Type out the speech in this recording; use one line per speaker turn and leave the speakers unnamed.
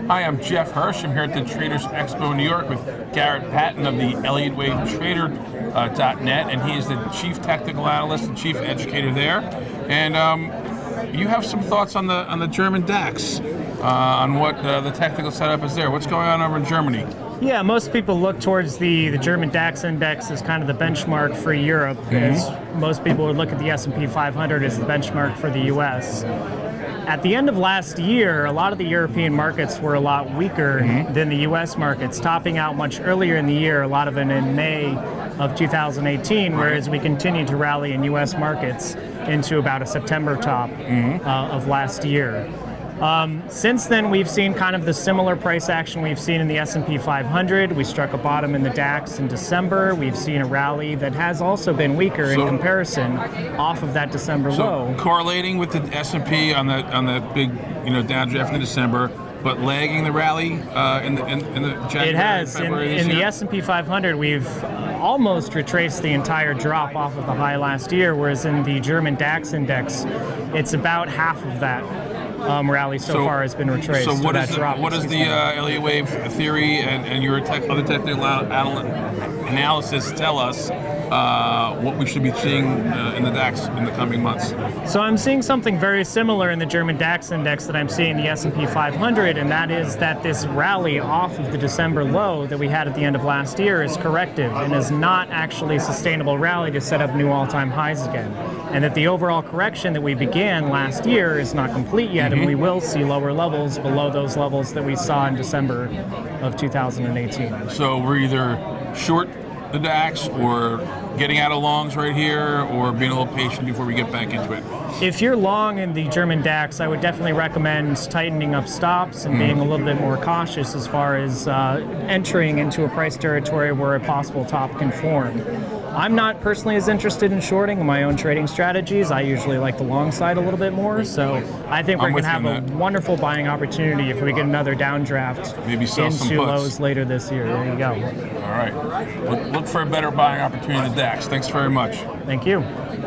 Hi, I'm Jeff Hirsch. I'm here at the Traders Expo in New York with Garrett Patten of the ElliotWaveTrader.net, and he is the Chief Technical Analyst and Chief Educator there. And you have some thoughts on the German Dax, on what the technical setup is there. What's going on over in Germany?
Yeah, most people look towards the German Dax index as kind of the benchmark for Europe, as most people would look at the S&P 500 as the benchmark for the US. At the end of last year, a lot of the European markets were a lot weaker than the US markets, topping out much earlier in the year, a lot of it in May of 2018, whereas we continued to rally in US markets into about a September top of last year. Since then, we've seen kind of the similar price action we've seen in the S&P 500. We struck a bottom in the DAX in December. We've seen a rally that has also been weaker in comparison off of that December low.
Correlating with the S&P on that big downdraft in December, but lagging the rally in the January,
it has.
February
In the S&P 500, we've almost retraced the entire drop off of the high last year, whereas in the German DAX index, it's about half of that. Rally so far has been retraced.
So what is the Elliott wave theory and your other technical analysis tell us what we should be seeing in the DAX in the coming months?
So I'm seeing something very similar in the German DAX index that I'm seeing in the S&P 500, and that is that this rally off of the December low that we had at the end of last year is corrective and is not actually a sustainable rally to set up new all-time highs again. And that the overall correction that we began last year is not complete yet, and we will see lower levels below those levels that we saw in December of 2018.
So we're either short the DAX or getting out of longs right here, or being a little patient before we get back into it?
If you're long in the German DAX, I would definitely recommend tightening up stops and being a little bit more cautious as far as entering into a price territory where a possible top can form. I'm not personally as interested in shorting in my own trading strategies. I usually like the long side a little bit more, so I think we're going to have a wonderful buying opportunity if we get another downdraft into lows later this year. There you go.
All right. Look for a better buying opportunity in the DAX. Thanks very much.
Thank you.